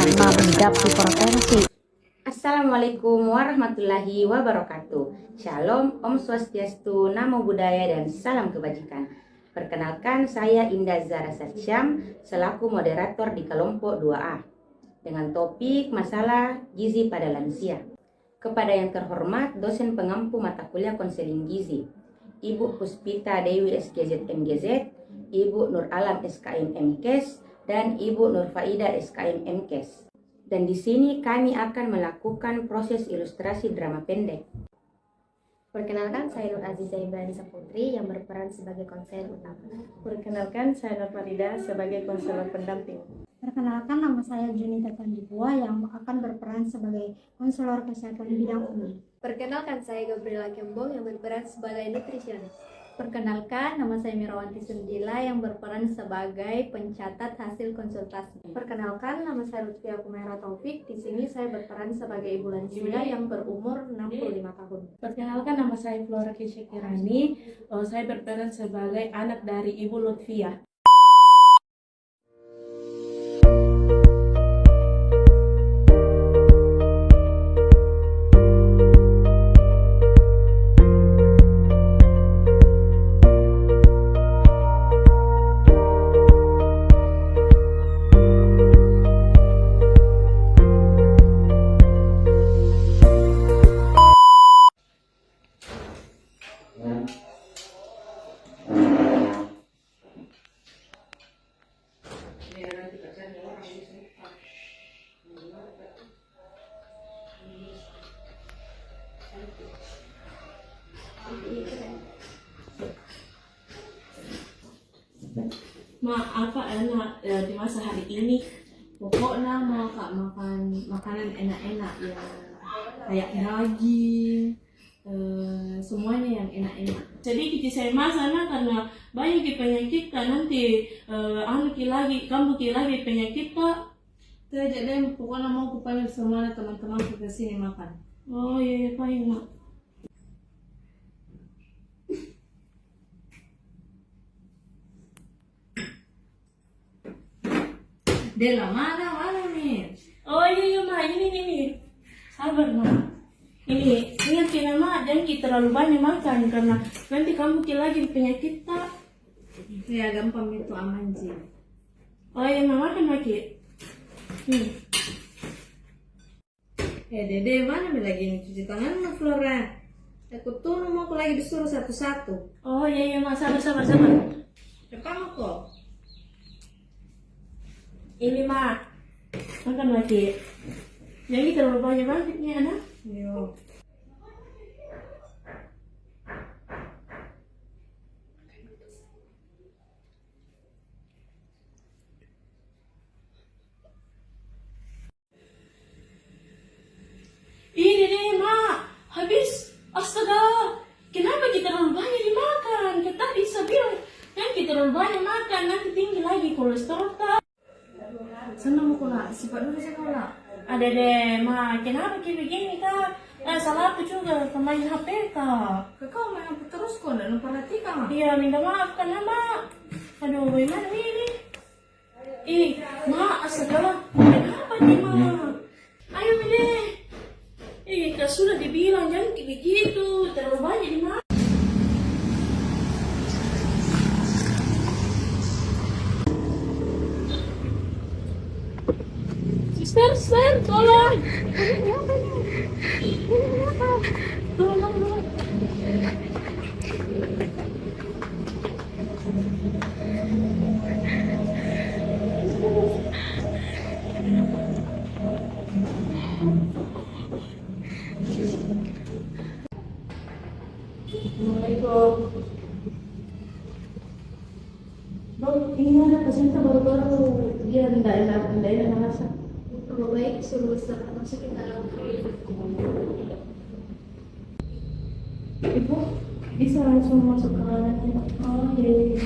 karena hidup di provinsi. Assalamualaikum warahmatullahi wabarakatuh. Shalom, Om Swastiastu, Namo Buddhaya, dan salam kebajikan. Perkenalkan, saya Indah Zara Satsyam selaku moderator di kelompok 2A dengan topik masalah gizi pada lansia. Kepada yang terhormat dosen pengampu mata kuliah konseling gizi, Ibu Puspita Dewi SKZ MGZ, Ibu Nur Alam SKM MKes, dan Ibu Nur Faida SKM MKes. Dan di sini kami akan melakukan proses ilustrasi drama pendek. Perkenalkan, saya Nur Aziza Ibrahim Saputri yang berperan sebagai konselor utama. Perkenalkan, saya Nur Farida sebagai konselor pendamping. Perkenalkan, nama saya Junita Tandibua yang akan berperan sebagai konselor kesehatan bidang umum. Perkenalkan, saya Gabriela Kembong yang berperan sebagai nutrisionis. Perkenalkan, nama saya Mirawanti Sundila yang berperan sebagai pencatat hasil konsultasi. Perkenalkan, nama saya Lutfia Kumaira Taufik. Di sini saya berperan sebagai ibu lansia yang berumur 65 tahun. Perkenalkan, nama saya Flora Kisha Kirani. Saya berperan sebagai anak dari Ibu Lutfia. Apa enak di masa hari ini? Pokoknya mau kak makan makanan enak-enak ya, kayak daging, semuanya yang enak-enak. Jadi kita saya masana karena banyak penyakit kan nanti kamu lagi penyakit tak. Jadi pokoknya mau kupanggil semua teman-teman ke sini makan. Oh iya paling mak. Dela mana nih? Oh iya ma, ini sabar ma. Ini ingat ya ma, jangan kita terlalu banyak makan karena nanti kamu lagi penyakit tak. Ya gampang itu aman sih. Oh iya ma, makan lagi. Dede mana lagi nih cuci tangan ma Flora? Aku tuh mau aku lagi disuruh satu-satu. Oh iya ma, sabar. Kamu kok? Ini mak, makan lagi. Jadi terlalu banyak banget nih anak. Yo. Ini deh mak, habis. Astaga, kenapa kita terlalu banyak dimakan? Kita bisa bilang, kan kita terlalu banyak makan nanti tinggi lagi kolesterol tak. Sana mau kena, sifat dulu saya kena. Ada deh, ma, kenapa kayak begini kak? Salah aku juga, pemain HP kak. Kakak main HP terus kok, nggak perhatikan. Iya, minta maaf karena ma. Aduh, bagaimana ini? Ma, astaga, kenapa nih ma? Ayo deh. Kak sudah dibilang jangan kayak begitu, terlalu banyak di ma. Sister, tolong. Tolong. Assalamualaikum. Bang, ini ada pasien baru-baru. Dia tidak enak merasa. Lebih baik suruh masukin dalam Ibu bisa langsung masuk ke ranahnya. Oh iya.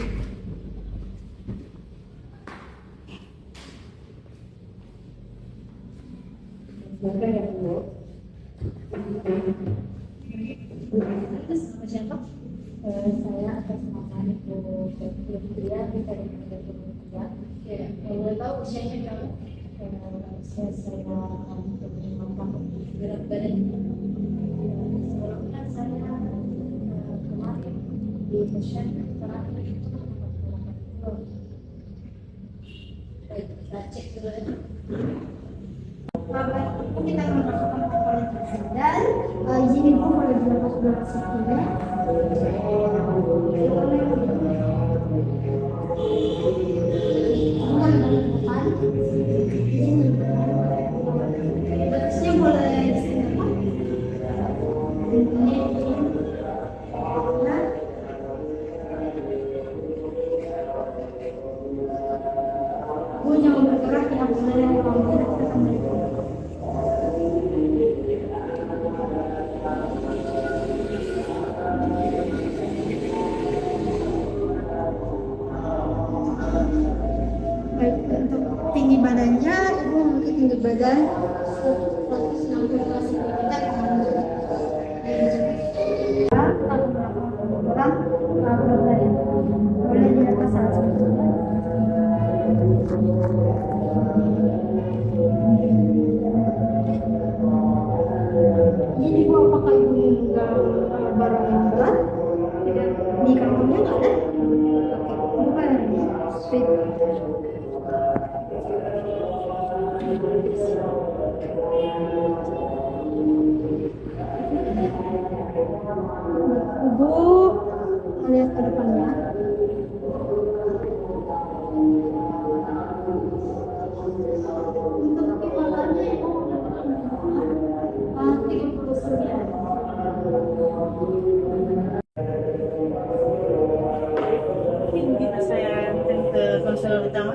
Silakan ya Bu. Sama siapa? Saya atas nama Ibu Lutfia, kita dari Kementerian. Boleh tahu usianya kamu? proses saya untuk mengembangkan berat badan. Sebelumnya kan saya kemarin di session terakhir itu 48 kilo. Baik, kita cek dulu ya. Kita akan masukkan komponen tersebut dan izin ibu boleh dilepas dulu sekinya. Batasnya boleh disediakan. Bu jangan bergerak ya, boleh kalau bergerak kembali. Baik, untuk tinggi badannya, ibu memiliki tinggi badan 160 cm. Boleh di atas 100. Jadi ibu apakah ibu memegang barang yang berat? Tidak. Di kantongnya nggak ada? Oke, bukan ini. Sweet. Ibu melihat ke depannya. Untuk kekebalannya ibu dapat 39. Mungkin kita saya datang ke konselor utama.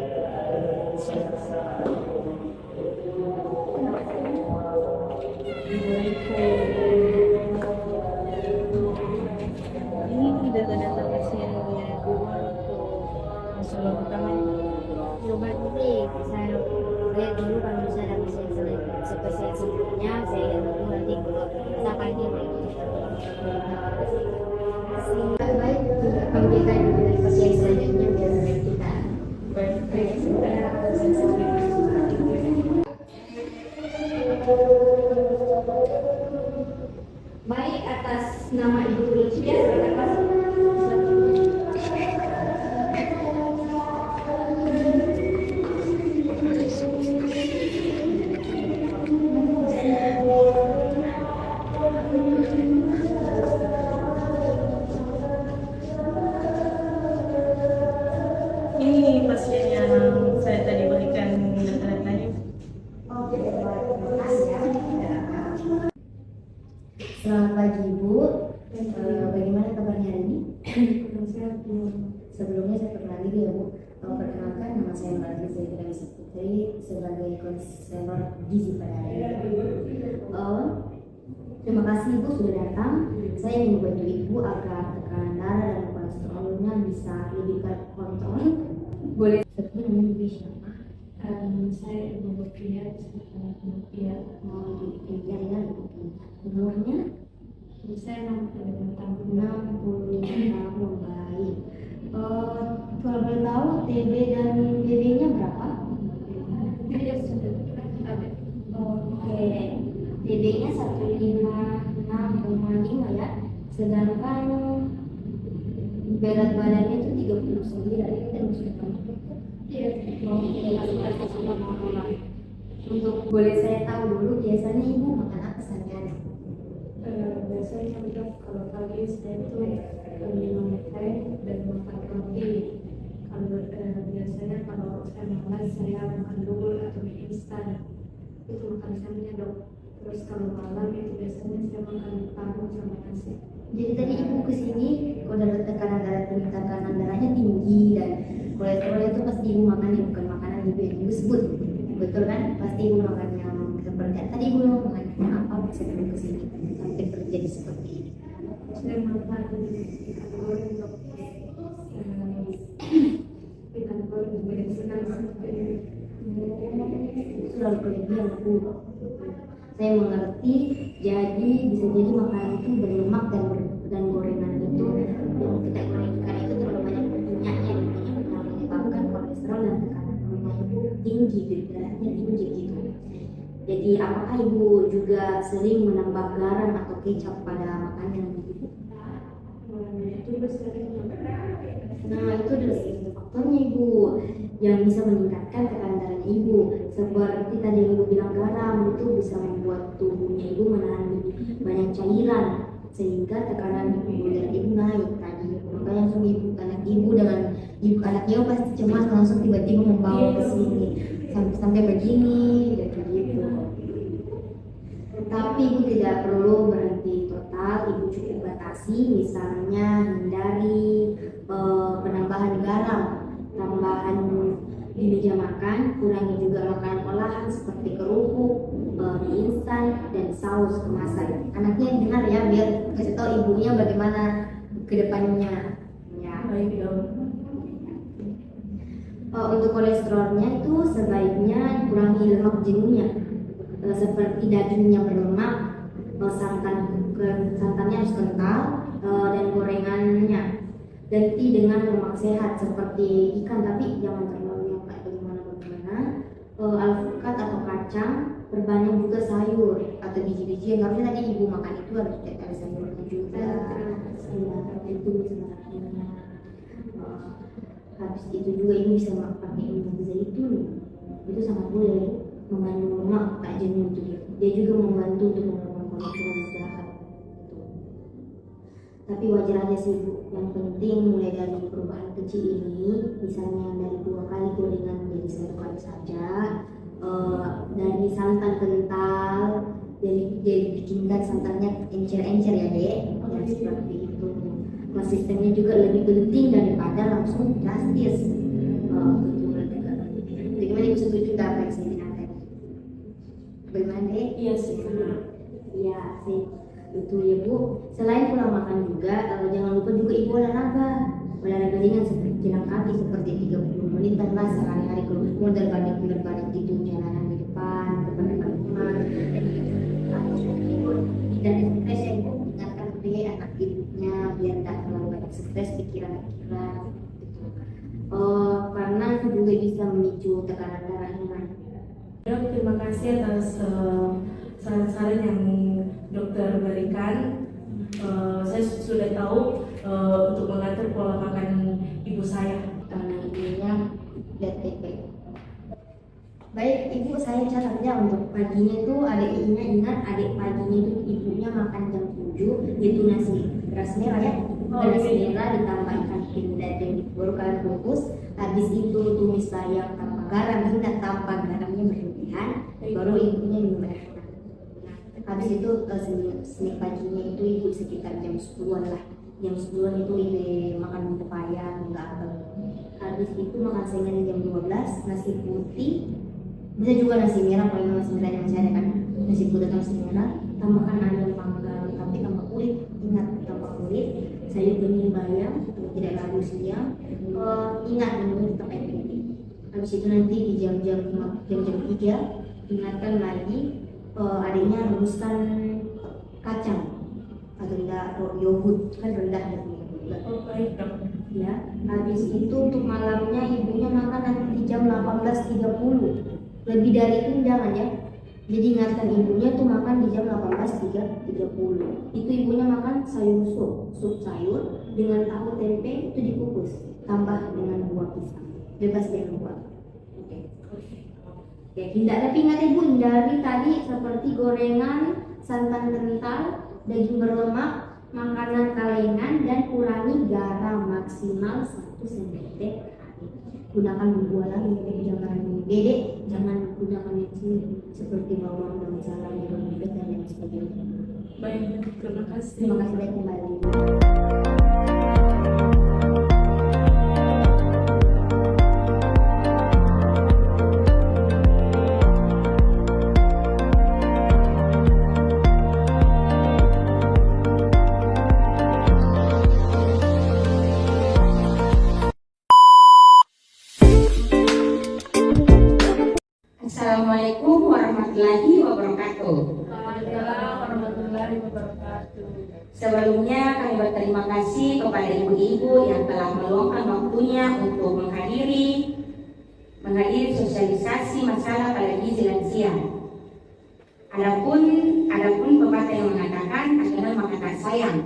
Ini data-data pasiennya Guma untuk konselor utama. Coba nanti saya lihat dulu kalau misalnya ada pasien sebelumnya saya lihat dulu nanti kalau misalkan dia baik kalau kita dari pasien selanjutnya biar kita baik atas nama Ibu Lucia silakan. Ini pasien yang saya tadi berikan data-datanya. Selamat pagi Ibu, bagaimana kabarnya hari ini? Sebelumnya saya perkenalkan diri ya Bu. Perkenalkan nama saya Melati Zaidra Putri sebagai konselor gizi pada hari ini. Terima kasih Ibu sudah datang. Saya ingin membantu Ibu agar tekanan darah dan kolesterolnya bisa lebih terkontrol. Boleh sebutkan nama Ibu siapa? Saya Ibu Bukriya, Mau Ibu Bukriya ya Ibu. Umurnya? saya 65 tahun. 65 tahun, baik. Kalau boleh tahu TB dan BB-nya berapa? Tidak sudah ada. Oke, TB-nya 156,5 ya. Sedangkan berat badannya itu 39. Itu terus Iya, Untuk boleh saya tahu dulu biasanya Ibu makan apa sehari-hari? biasanya untuk kalau pagi saya itu minum teh dan makan roti. Kalau biasanya kalau saya malas saya makan bubur atau mie instan. Itu makan siangnya dok. Terus kalau malam itu biasanya saya makan tahu sama nasi. Jadi tadi Ibu kesini kalau tekanan darahnya tinggi dan kolesterol itu pasti Ibu makan yang bukan makanan Ibu yang Ibu sebut, betul kan? Pasti Ibu makan yang seperti tadi Ibu makannya apa bisa Ibu kesini sampai terjadi seperti ini? Saya makan ikan goreng dok. Ikan goreng berisikan seperti Selalu kelebihan Bu. Saya mengerti, jadi bisa jadi makanan itu berlemak dan gorengan itu yang kita goreng ikan itu terlalu banyak minyaknya yang menyebabkan kolesterol dan tekanan darahnya tinggi, darahnya tinggi gitu. Jadi apakah ibu juga sering menambah garam atau kecap pada makanan ibu? Itu sering. Nah itu adalah salah satu faktornya ibu yang bisa meningkatkan tekanan darah ibu. Seperti tadi yang ibu bilang garam itu bisa membuat tubuhnya ibu menahan lebih banyak cairan sehingga tekanan darah ibu naik tadi. Makanya langsung anak ibu dengan anaknya pasti cemas langsung tiba-tiba membawa ke sini sampai begini dan begitu. Tapi ibu tidak perlu berhenti total, ibu cukup batasi, misalnya hindari penambahan garam, tambahan di meja makan, kurangi juga makanan olahan seperti kerupuk, mie instan, dan saus kemasan. Anaknya dengar ya, biar kasih tahu ibunya bagaimana ke depannya. Ya. Untuk kolesterolnya itu sebaiknya kurangi lemak jenuhnya, seperti daging yang berlemak, santannya harus kental, dan gorengannya ganti dengan lemak sehat seperti ikan, tapi jangan terlalu yang kayak bagaimana, alpukat atau kacang, perbanyak juga sayur atau biji-bijian. Harusnya tadi ibu makan itu harus ada sayurnya juga, itu sebenarnya. Habis itu juga ibu bisa pakai minyak zaitun, itu sangat boleh mengandung lemak tak jenuh itu dia juga membantu untuk mengurangkan kolesterol jahat. Tapi wajar aja sih bu, yang penting mulai dari perubahan kecil ini, misalnya dari 2 kali gorengan menjadi 1 kali saja, dari santan kental, jadi bikinkan santannya encer-encer ya dek, yang seperti itu. Konsistennya juga lebih penting daripada langsung drastis. Bagaimana ibu setuju nggak apa yang saya bilang tadi? Bagaimana dek? Iya sih. Iya sih. Betul ya bu. Selain pola makan juga, jangan lupa juga ibu olahraga ringan seperti jalan kaki seperti 30 menit lah sehari-hari kalau berbalik itu jalanan di depan teman-teman. Dan stres ya bu, ingatkan deh anak ibunya biar tidak terlalu banyak stres pikiran-pikiran. Karena itu juga bisa memicu tekanan darahnya. Dok, terima kasih atas saran-saran yang dokter berikan. Saya sudah tahu untuk mengatur pola makan ibu saya. Ibunya lihat baik-baik. Baik ibu, saya catatnya untuk paginya itu adiknya ingat adik paginya itu ibunya makan jam 7 itu nasi beras merah ya. Beras merah ditambah ikan pindad yang baru kalian kukus. Habis itu tumis bayam tanpa garam, ingat tanpa garamnya berlebihan. Baru ibunya minum air. Habis itu snack paginya itu ibu sekitar jam 10-an lah. Jam 10-an itu ibu makan pepaya, enggak apel. Habis itu makan siangnya jam 12, nasi putih. Bisa juga nasi merah, kalau nasi merah yang masih ada kan. Nasi putih atau nasi merah, tambahkan ayam panggang, tapi tambah kulit. Ingat tambah kulit. Sayur bening bayam, tidak lalu siang. Ingat minum tetap air putih. Habis itu nanti di jam-jam 3 ingatkan lagi adiknya rebuskan kacang atau yogurt kan rendah dan ya. Habis itu untuk malamnya ibunya makan nanti jam 18.30, lebih dari itu jangan ya. Jadi ingatkan ibunya tuh makan di jam 18.30. Itu ibunya makan sayur sup sayur dengan tahu tempe itu dikukus, tambah dengan buah pisang, bebas dengan buah. Oke, tapi ingat ibu, hindari tadi seperti gorengan, santan kental, daging berlemak, makanan kalengan, dan kurangi garam maksimal 1 cm per hari. Gunakan bumbu alami, jangan gunakan yang sini seperti bawang, daun salam, dan lain sebagainya. Baik, terima kasih. Terima kasih banyak kembali. Assalamualaikum warahmatullahi wabarakatuh. Waalaikumsalam warahmatullahi wabarakatuh. Sebelumnya kami berterima kasih kepada ibu-ibu yang telah meluangkan waktunya untuk menghadiri sosialisasi masalah alergi lansia. Adapun pepatah yang mengatakan adalah maka tak sayang.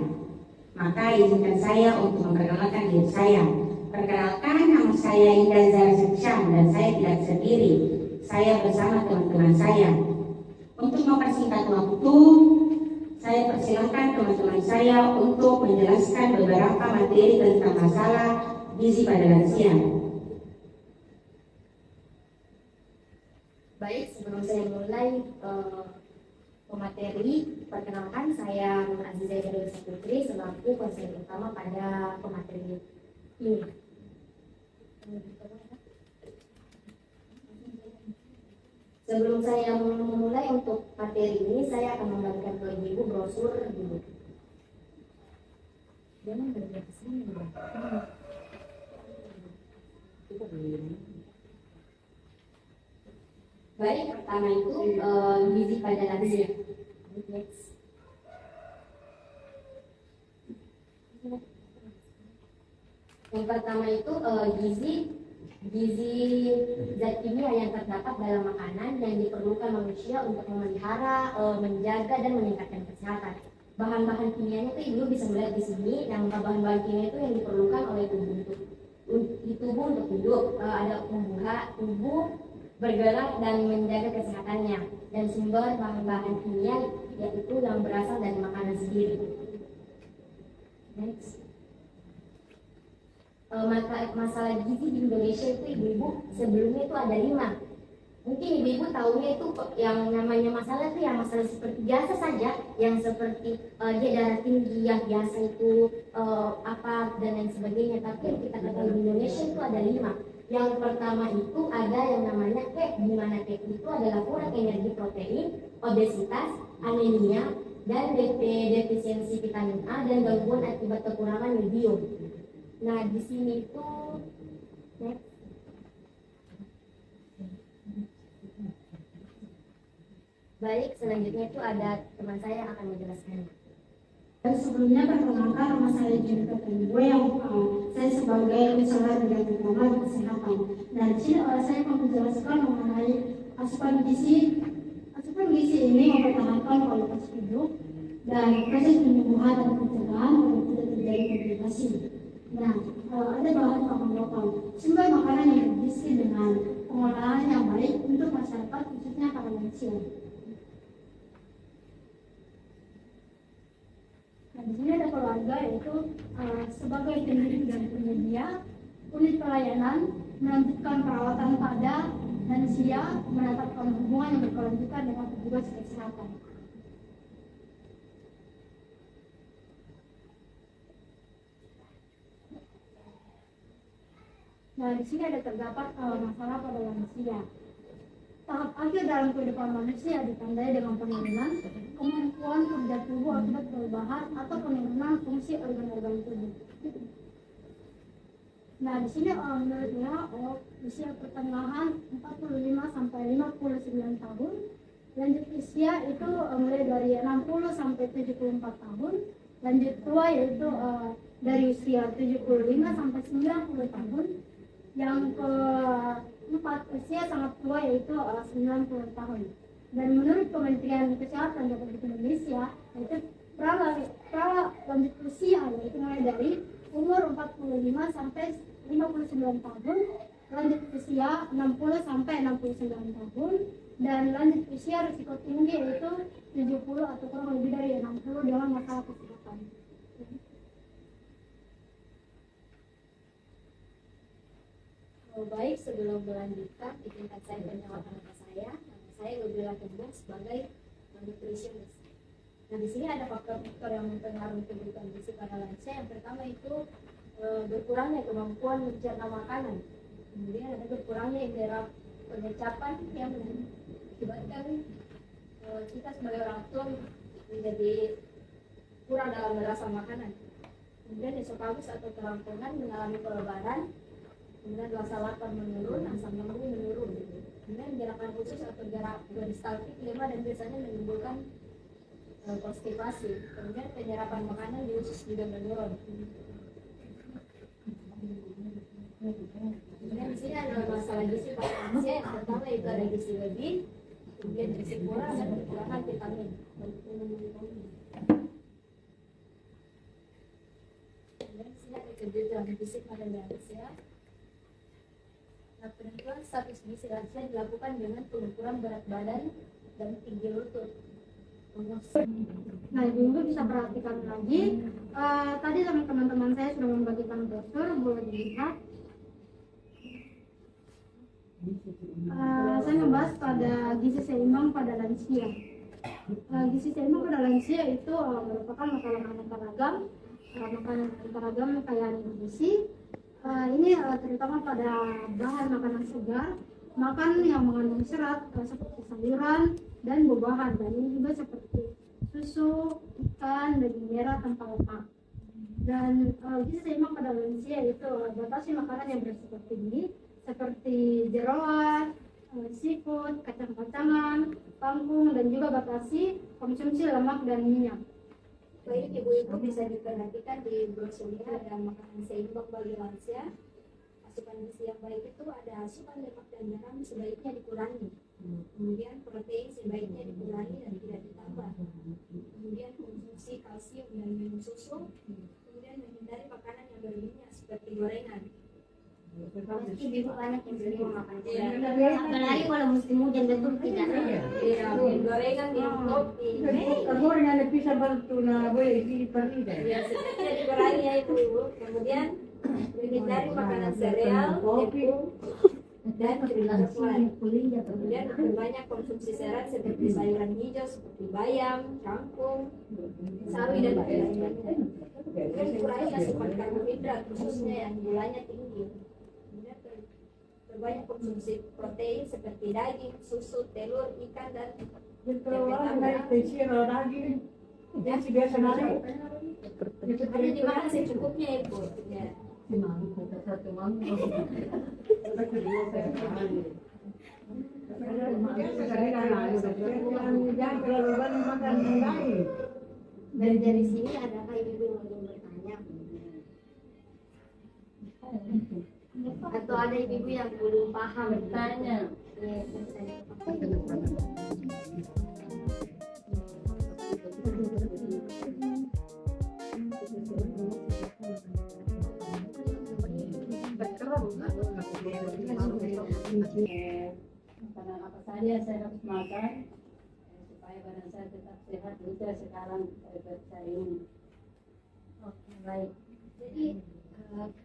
Maka izinkan saya untuk memperkenalkan diri saya. Perkenalkan, nama saya Indah Zara Satsyam dan saya tidak sendiri. Saya bersama teman-teman saya. Untuk mempersingkat waktu, saya persilahkan teman-teman saya untuk menjelaskan beberapa materi tentang masalah gizi pada lansia. Baik, sebelum saya mulai pemateri, perkenalkan saya Azizah Jadul Putri selaku konselor utama pada pemateri ini. Sebelum saya memulai untuk materi ini, saya akan membagikan ke ibu brosur dulu. Jangan bergerak ke sini. Baik, pertama itu gizi pada lansia. Yang pertama itu gizi zat kimia yang terdapat dalam makanan yang diperlukan manusia untuk memelihara, menjaga dan meningkatkan kesehatan. Bahan-bahan kimianya itu ibu bisa melihat di sini. Yang bahan-bahan kimia itu yang diperlukan oleh tubuh untuk hidup. Ada tubuh bergerak dan menjaga kesehatannya. Dan sumber bahan-bahan kimia yaitu yang berasal dari makanan sendiri. Next. Masalah gizi di Indonesia itu ibu-ibu sebelumnya itu ada 5. Mungkin ibu-ibu tahunya itu yang namanya masalah itu yang masalah seperti biasa saja, yang seperti dia darah tinggi yang biasa itu apa dan lain sebagainya. Tapi yang kita ketahui di Indonesia itu ada 5. Yang pertama itu ada yang namanya KEP, di mana KEP itu adalah kurang energi protein, obesitas, anemia, dan defisiensi vitamin A dan gangguan akibat kekurangan yodium. Nah, di sini itu baik, selanjutnya itu ada teman saya yang akan menjelaskan. Dan sebelumnya perkenalkan, nama saya Jennifer Gue yang saya sebagai konselor bidang utama kesehatan. Dan di sini saya akan menjelaskan mengenai asupan gizi. Asupan gizi ini mempertahankan kualitas hidup dan proses penyembuhan dan pencegahan agar tidak terjadi komplikasi. Nah, ada bahan pangan lokal, sumber makanan yang bergizi dengan pengolahan yang baik untuk masyarakat khususnya para lansia. Nah, di sini ada keluarga yaitu sebagai pendidik dan penyedia unit pelayanan melanjutkan perawatan pada lansia, menetapkan hubungan yang berkelanjutan dengan petugas kesehatan. Nah, di sini ada terdapat masalah pada lansia. Tahap akhir dalam kehidupan manusia ditandai dengan penurunan kemampuan kerja tubuh akibat perubahan atau penurunan fungsi organ-organ tubuh. Nah, di sini menurut WHO usia pertengahan 45 sampai 59 tahun, lanjut usia itu mulai dari 60 sampai 74 tahun, lanjut tua yaitu dari usia 75 sampai 90 tahun. Yang keempat usia sangat tua yaitu 90 tahun. Dan menurut Kementerian Kesehatan Republik Indonesia itu pra lanjut usia yaitu mulai dari umur 45 sampai 59 tahun, lanjut usia 60 sampai 69 tahun, dan lanjut usia risiko tinggi yaitu 70 atau kurang lebih dari 60 dengan masalah kesehatan. Baik, sebelum melanjutkan, izinkan saya menyampaikan nama saya Gabriela Kembang sebagai nutrisionis. Nah, di sini ada faktor-faktor yang mempengaruhi kebutuhan gizi pada lansia. Yang pertama itu berkurangnya kemampuan mencerna makanan. Kemudian ada berkurangnya indera pengecapan yang mengakibatkan kita sebagai orang tua menjadi kurang dalam merasa makanan. Kemudian esofagus atau kerongkongan mengalami pelebaran. Kemudian rasa lapar menurun, asam lambung menurun. Kemudian gerakan khusus atau gerak peristaltik lemah dan biasanya menimbulkan konstipasi. Kemudian penyerapan makanan di usus juga menurun. Kemudian di sini ada masalah gizi pada lansia. Yang pertama itu ada gizi lebih, kemudian gizi kurang dan kekurangan vitamin. Kemudian sini ada kebutuhan fisik pada lansia. Nah, penentuan status gizi lansia dilakukan dengan pengukuran berat badan dan tinggi lutut. Nah, ibu bisa perhatikan lagi. Tadi sama teman-teman saya sudah membagikan brosur, boleh dilihat. Saya membahas pada gizi seimbang pada lansia. Gizi seimbang pada lansia itu merupakan makanan aneka ragam, makanan aneka ragam kaya gizi. Ini terutama pada bahan makanan segar, makan yang mengandung serat seperti sayuran dan buah-buahan, dan ini juga seperti susu, ikan, daging merah tanpa lemak. Dan gizi seimbang pada lansia itu batasi makanan yang beresiko tinggi seperti jeroan, seafood, kacang-kacangan, kangkung, dan juga batasi konsumsi lemak dan minyak. Baik ibu-ibu bisa diperhatikan di brosurnya ada makanan seimbang bagi lansia. Asupan gizi yang baik itu ada asupan lemak dan garam sebaiknya dikurangi. Kemudian protein sebaiknya dikurangi dan tidak ditambah. Kemudian konsumsi kalsium dan minum susu. Kemudian menghindari makanan yang berminyak seperti gorengan. Pasti ibu banyak yang sering makan gorengan. Apalagi kalau musim hujan betul tidak. Iya, gorengan, minum kopi. Gorengan bisa bantu na boleh di parida. Ya, sebaiknya dikurangi ya ibu. Kemudian menghindari makanan sereal, tepung, dan coklat. Kemudian memperbanyak konsumsi serat seperti sayuran hijau seperti bayam, kangkung, sawi, dan lain-lain. Kemudian kurangi asupan karbohidrat khususnya yang gulanya tinggi. Kemudian berbanyak konsumsi protein seperti daging, susu, telur, ikan, dan hanya dimakan secukupnya ibu. Ya. Dan dari sini adakah ibu yang ingin bertanya? Atau ada ibu yang belum paham bertanya? Makanan apa saja saya harus makan supaya badan saya tetap sehat juga sekarang saya ini. Oke, baik. Jadi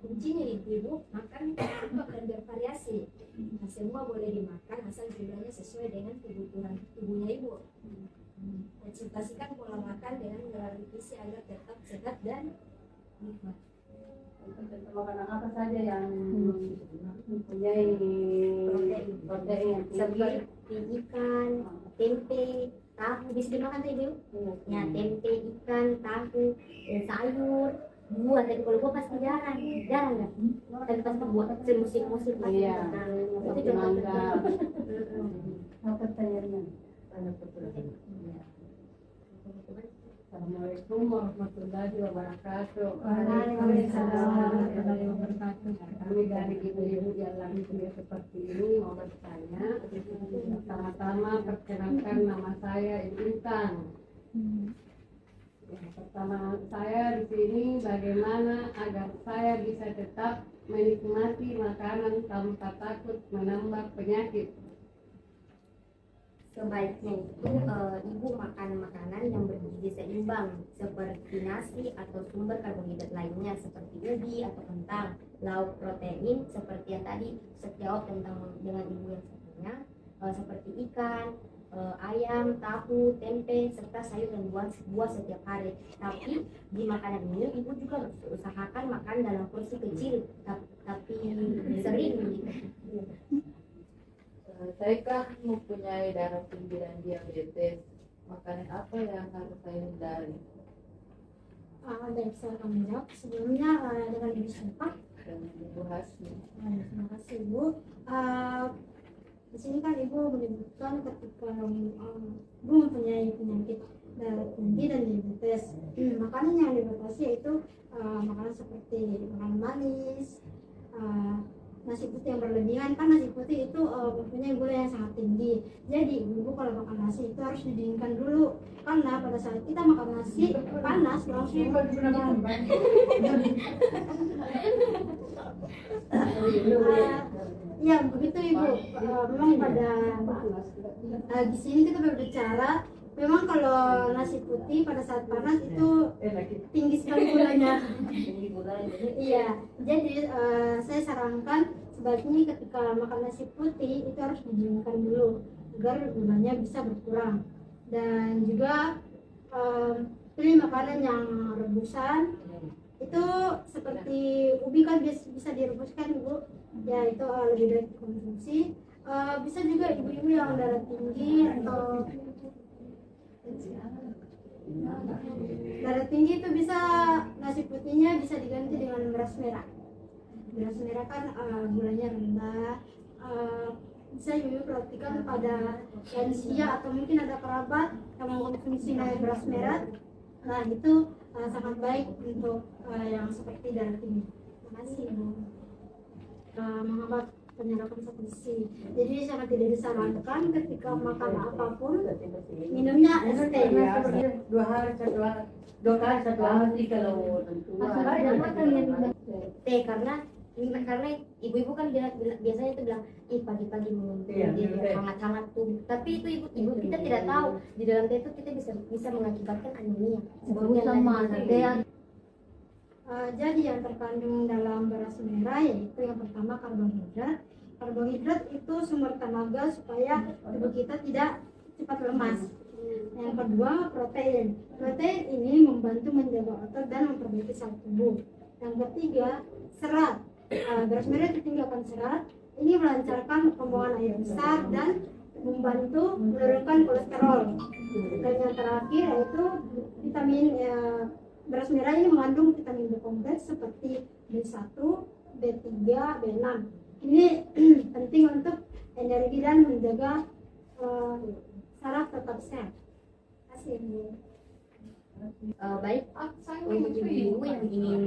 kuncinya ibu makan cepat dan bervariasi. Nah, semua boleh dimakan asal jumlahnya sesuai dengan kebutuhan tubuhnya ibu. Konsultasikan pola makan dengan melalui gizi agar tetap sehat dan nikmat. Makanan apa saja yang mempunyai protein Seperti ikan, tempe, tahu bisa dimakan tuh ibu? Ya, tempe, ikan, tahu, sayur, buah. Tapi kalau buah pasti jarang nggak? Tapi pasti buah semusik pasti. Iya. Itu contoh. apa sayurnya? Assalamualaikum warahmatullahi wabarakatuh. Waalaikumsalam warahmatullahi wabarakatuh. Kami dari ibu-ibu yang lagi seperti ini mau bertanya. Pertama-tama perkenalkan nama saya Ibu Intan. Yang pertama saya di sini bagaimana agar saya bisa tetap menikmati makanan tanpa takut menambah penyakit. Sebaiknya itu ibu makan makanan yang bergizi seimbang seperti nasi atau sumber karbohidrat lainnya seperti ubi atau kentang, lauk protein seperti yang tadi sejauh tentang dengan ibu yang sebelumnya seperti ikan, ayam, tahu, tempe, serta sayur dan buah setiap hari. Tapi di makanan ini ibu juga usahakan makan dalam porsi kecil tapi sering gitu. Saya kan mempunyai darah tinggi dan diabetes. Makanan apa yang harus saya hindari? Baik, saya akan menjawab. Sebelumnya dengan ibu siapa? Dengan Ibu Hasmi. Terima kasih ibu. Di sini kan ibu menyebutkan ketika ibu mempunyai penyakit darah tinggi dan diabetes. Makanan yang dibatasi yaitu makanan seperti makanan manis, nasi putih yang berlebihan, kan nasi putih itu mempunyai gula yang sangat tinggi. Jadi ibu kalau makan nasi itu harus didinginkan dulu, karena pada saat kita makan nasi panas langsung ya begitu ibu. Memang pada di sini kita berbicara, memang kalau nasi putih pada saat panas itu tinggi sekali gulanya. Iya, jadi saya sarankan sebaiknya ketika makan nasi putih itu harus didinginkan dulu agar gulanya bisa berkurang. Dan juga pilih makanan yang rebusan. Itu seperti ubi kan bisa direbuskan ibu, ya itu lebih baik dikonsumsi. Bisa juga ibu-ibu yang darah tinggi atau darah tinggi itu bisa nasi putihnya bisa diganti dengan beras merah. Beras merah kan gulanya rendah. Bisa ibu perhatikan pada lansia atau mungkin ada kerabat yang mengkonsumsi beras merah. Nah itu sangat baik untuk yang seperti darah tinggi. Terima kasih ibu. Menghambat penyerapan zat besi. Jadi sangat tidak disarankan ketika makan apapun minumnya es teh. 2 hari satu hari kalau teh, karena ibu-ibu kan biasanya itu bilang pagi-pagi minum hangat-hangat tuh, tapi itu ibu kita tidak tahu di dalam teh itu kita bisa mengakibatkan anemia seperti jadi yang terkandung dalam beras merah yaitu yang pertama karbohidrat. Karbohidrat itu sumber tenaga supaya tubuh kita tidak cepat lemas. Yang kedua protein. Protein ini membantu menjaga otot dan memperbaiki sel tubuh. Yang ketiga serat. Beras merah ditinggalkan serat. Ini melancarkan pembuangan air besar dan membantu menurunkan kolesterol. Dan yang terakhir yaitu vitamin beras merah ini mengandung vitamin B kompleks seperti B1, B3, B6. Ini penting untuk energi dan menjaga saraf tetap sehat. Terima kasih ibu. Baik, untuk ibu-ibu yang ingin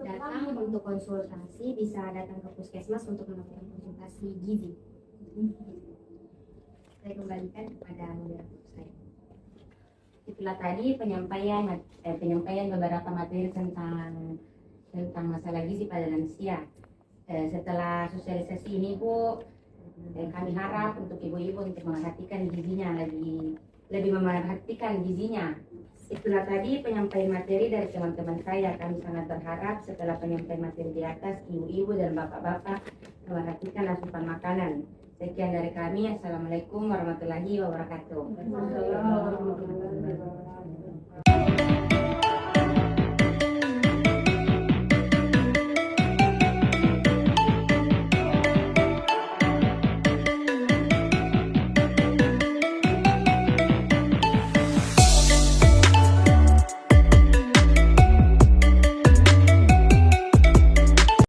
datang untuk konsultasi bisa datang ke puskesmas untuk melakukan konsultasi gizi. Saya kembalikan kepada moderator saya. Itulah tadi penyampaian beberapa materi tentang masalah gizi pada lansia. Setelah sosialisasi ini Bu, kami harap untuk ibu-ibu untuk memperhatikan gizinya, lebih memperhatikan gizinya. Itulah tadi penyampaian materi dari teman-teman saya. Kami sangat berharap setelah penyampaian materi di atas, ibu-ibu dan bapak-bapak memperhatikan asupan makanan. Sekian dari kami. Assalamualaikum warahmatullahi wabarakatuh.